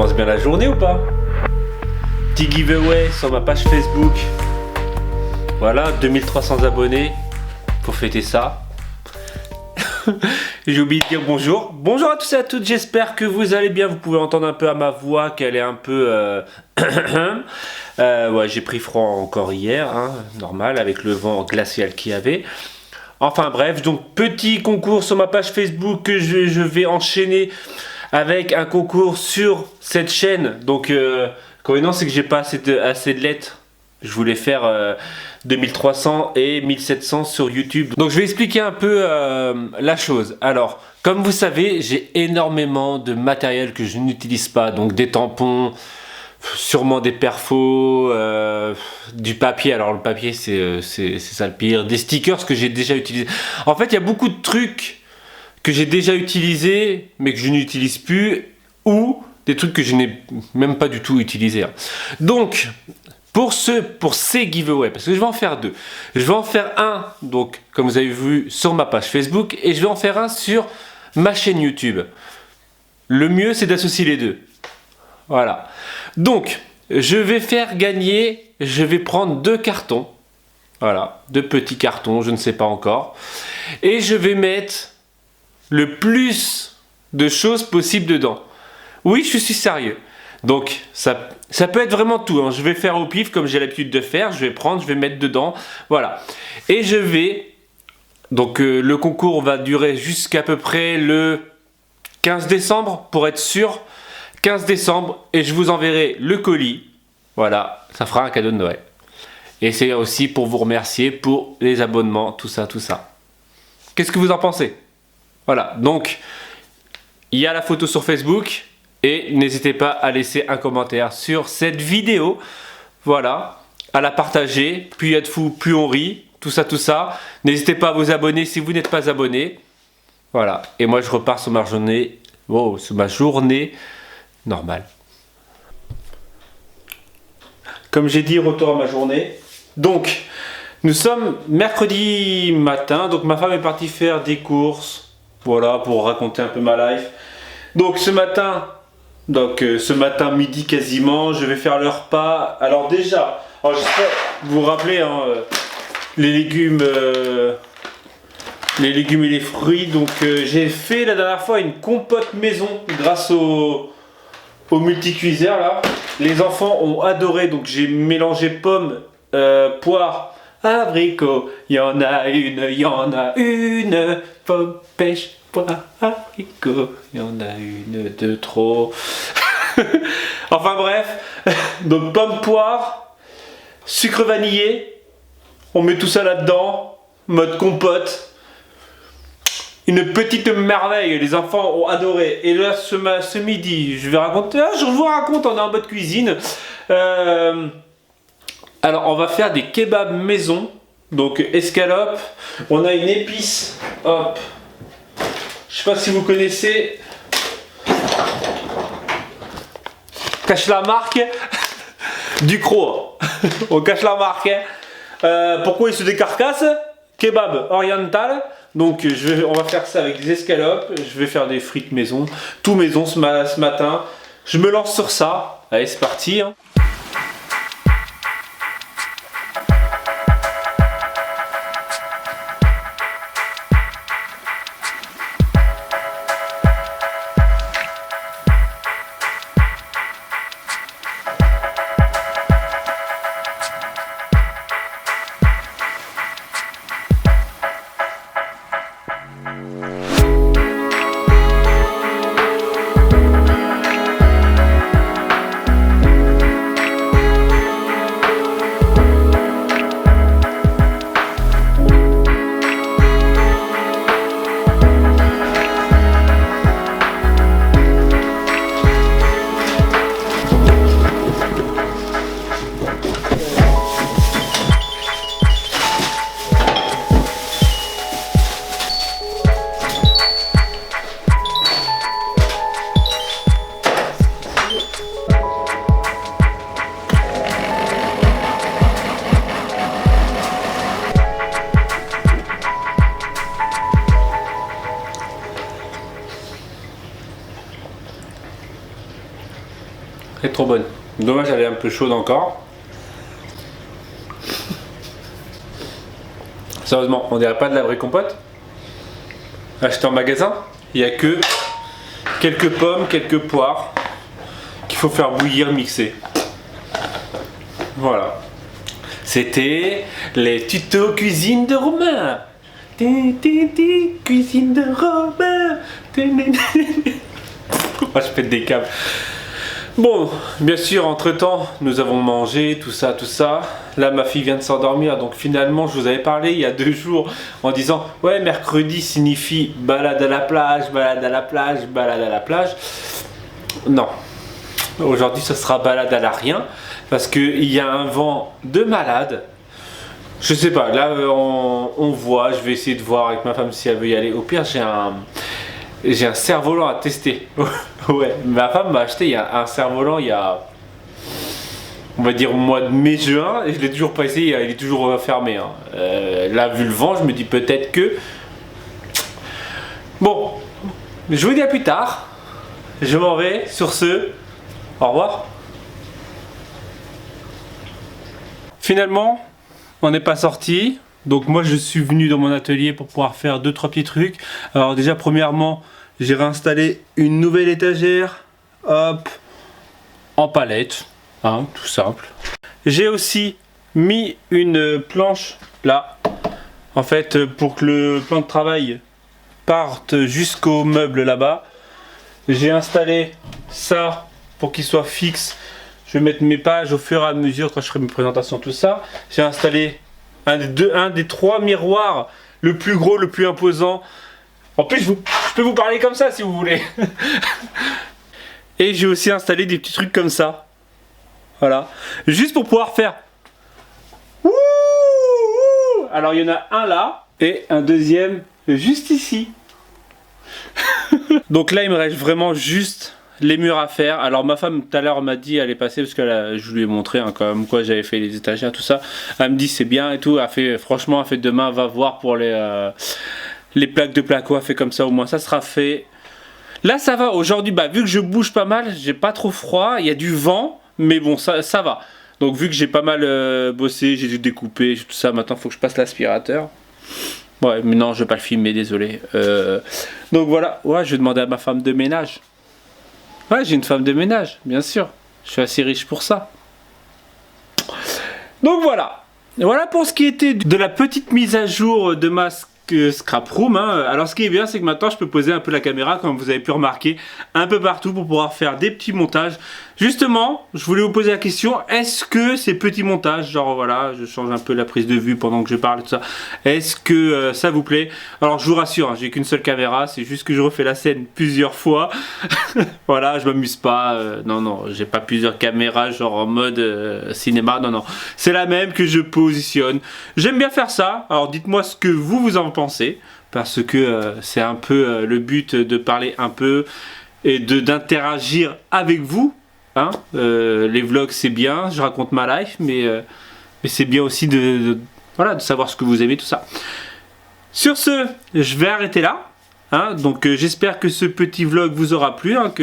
commence bien la journée ou pas? Petit giveaway sur ma page Facebook. Voilà, 2300 abonnés pour fêter ça. J'ai oublié de dire bonjour. Bonjour à tous et à toutes, j'espère que vous allez bien. Vous pouvez entendre un peu à ma voix qu'elle est un peu... ouais, j'ai pris froid encore hier, hein, normal, avec le vent glacial qu'il y avait. Enfin bref, donc petit concours sur ma page Facebook que je vais enchaîner avec un concours sur cette chaîne. Donc, non, c'est que j'ai pas assez de lettres. Je voulais faire 2300 et 1700 sur YouTube. Donc je vais expliquer un peu la chose. Alors, comme vous savez, j'ai énormément de matériel que je n'utilise pas. Donc des tampons, sûrement des perfos, du papier. Alors le papier, c'est ça le pire. Des stickers que j'ai déjà utilisés. En fait, il y a beaucoup de trucs que j'ai déjà utilisés, mais que je n'utilise plus. Ou des trucs que je n'ai même pas du tout utilisés. Donc... Pour ces giveaways, parce que je vais en faire deux. Je vais en faire un, donc, comme vous avez vu, sur ma page Facebook, et je vais en faire un sur ma chaîne YouTube. Le mieux, c'est d'associer les deux. Voilà. Donc, je vais faire gagner, je vais prendre 2 cartons. Voilà, 2 petits cartons, je ne sais pas encore. Et je vais mettre le plus de choses possible dedans. Oui, je suis sérieux. Donc, ça peut être vraiment tout, hein. Je vais faire au pif comme j'ai l'habitude de faire. Je vais prendre, je vais mettre dedans. Voilà. Et je vais... Donc, le concours va durer jusqu'à peu près le 15 décembre, pour être sûr. 15 décembre. Et je vous enverrai le colis. Voilà. Ça fera un cadeau de Noël. Et c'est aussi pour vous remercier pour les abonnements, tout ça, tout ça. Qu'est-ce que vous en pensez? Voilà. Donc, il y a la photo sur Facebook. Et n'hésitez pas à laisser un commentaire sur cette vidéo. Voilà, à la partager. Plus il y a de fous, plus on rit. Tout ça, tout ça. N'hésitez pas à vous abonner si vous n'êtes pas abonné. Voilà, et moi je repars sur ma journée, sur ma journée normale. Comme j'ai dit, retour à ma journée. Donc, nous sommes mercredi matin. Donc ma femme est partie faire des courses. Voilà, pour raconter un peu ma life. Donc ce matin midi quasiment, je vais faire le repas. Alors déjà, j'espère vous vous rappelez hein, les légumes et les fruits. Donc j'ai fait la dernière fois une compote maison grâce au multicuiseur là. Les enfants ont adoré, donc j'ai mélangé pommes, poires, abricots. Il y en a une, pomme, pêche. Abricot, il y en a une de trop. Enfin bref, donc pomme, poire, sucre vanillé, on met tout ça là-dedans, mode compote. Une petite merveille, les enfants ont adoré. Et là, ce midi, je vais raconter, je vous raconte, on est en mode cuisine. Alors, on va faire des kebabs maison, donc escalope. On a une épice, hop. Je sais pas si vous connaissez. Cache la marque. Ducrot. On cache la marque. Pourquoi il se décarcasse? Kebab oriental. Donc on va faire ça avec des escalopes. Je vais faire des frites maison. Tout maison ce matin. Je me lance sur ça. Allez, c'est parti. Hein. trop bonne. Dommage, elle est un peu chaude encore. Sérieusement, on dirait pas de la vraie compote achetée en magasin. Il n'y a que quelques pommes, quelques poires qu'il faut faire bouillir, mixer. Voilà. C'était les tutos cuisine de Romain. Cuisine de Romain. Oh, je pète des câbles. Bon, bien sûr, entre-temps, nous avons mangé, tout ça, tout ça. Là, ma fille vient de s'endormir, donc finalement, je vous avais parlé il y a 2 jours en disant « Ouais, mercredi signifie balade à la plage, balade à la plage, balade à la plage. » Non. Aujourd'hui, ce sera balade à la rien, parce qu'il y a un vent de malade. Je sais pas, là, on voit, je vais essayer de voir avec ma femme si elle veut y aller. Au pire, j'ai un cerf-volant à tester. Ouais, ma femme m'a acheté un cerf-volant il y a, on va dire, au mois de mai-juin, et je l'ai toujours pas essayé, il est toujours fermé. Hein. Là, vu le vent, je me dis peut-être que... Bon, je vous dis à plus tard. Je m'en vais. Sur ce, au revoir. Finalement, on n'est pas sorti. Donc moi, je suis venu dans mon atelier pour pouvoir faire 2-3 petits trucs. Alors déjà, premièrement, j'ai réinstallé une nouvelle étagère, hop, en palette, hein, tout simple. J'ai aussi mis une planche là, en fait, pour que le plan de travail parte jusqu'au meuble là-bas. J'ai installé ça pour qu'il soit fixe. Je vais mettre mes pages au fur et à mesure quand je ferai mes présentations, tout ça. J'ai installé un des 3 miroirs, le plus gros, le plus imposant. En plus, je peux vous parler comme ça si vous voulez. Et j'ai aussi installé des petits trucs comme ça. Voilà. Juste pour pouvoir faire... Ouh, ouh. Alors, il y en a un là et un deuxième juste ici. Donc là, il me reste vraiment juste les murs à faire. Alors ma femme tout à l'heure m'a dit, elle est passée parce que je lui ai montré hein, comme quoi j'avais fait les étagères, tout ça. Elle me dit c'est bien et tout. Elle fait, franchement, elle fait demain, va voir pour les plaques de placo, elle fait comme ça, au moins ça sera fait. Là ça va, aujourd'hui, bah, vu que je bouge pas mal, j'ai pas trop froid, il y a du vent, mais bon ça va. Donc vu que j'ai pas mal bossé, j'ai dû découper, tout ça, maintenant il faut que je passe l'aspirateur. Ouais, mais non, je vais pas le filmer, désolé. Donc voilà, ouais, je vais demander à ma femme de ménage. Ouais, j'ai une femme de ménage, bien sûr. Je suis assez riche pour ça. Donc voilà. Voilà pour ce qui était de la petite mise à jour de ma scrap room. Hein. Alors ce qui est bien, c'est que maintenant je peux poser un peu la caméra, comme vous avez pu remarquer, un peu partout pour pouvoir faire des petits montages. Justement, je voulais vous poser la question, est-ce que ces petits montages, genre voilà, je change un peu la prise de vue pendant que je parle, tout ça, est-ce que ça vous plaît? Alors je vous rassure, hein, j'ai qu'une seule caméra, c'est juste que je refais la scène plusieurs fois. Voilà, je m'amuse pas, non, j'ai pas plusieurs caméras genre en mode cinéma, non, c'est la même que je positionne. J'aime bien faire ça, alors dites-moi ce que vous en pensez, parce que c'est un peu le but de parler un peu et d'interagir avec vous. Hein, les vlogs c'est bien, je raconte ma life, mais c'est bien aussi voilà, de savoir ce que vous aimez, tout ça. Sur ce, je vais arrêter là. Hein, donc j'espère que ce petit vlog vous aura plu. Hein,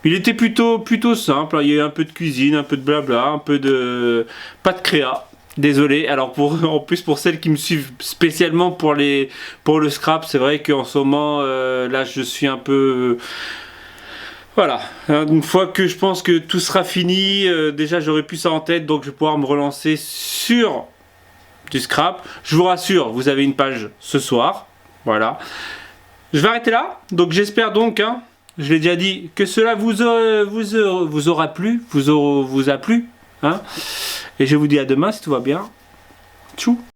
il était plutôt simple. Hein, il y a eu un peu de cuisine, un peu de blabla, un peu de... pas de créa. Désolé. Alors en plus pour celles qui me suivent spécialement pour le scrap, c'est vrai qu'en ce moment, là je suis un peu... Voilà, une fois que je pense que tout sera fini, déjà j'aurai plus ça en tête, donc je vais pouvoir me relancer sur du scrap. Je vous rassure, vous avez une page ce soir, voilà. Je vais arrêter là, donc j'espère donc, hein, je l'ai déjà dit, que cela vous aura plu, vous a plu, hein. Et je vous dis à demain si tout va bien. Tchou.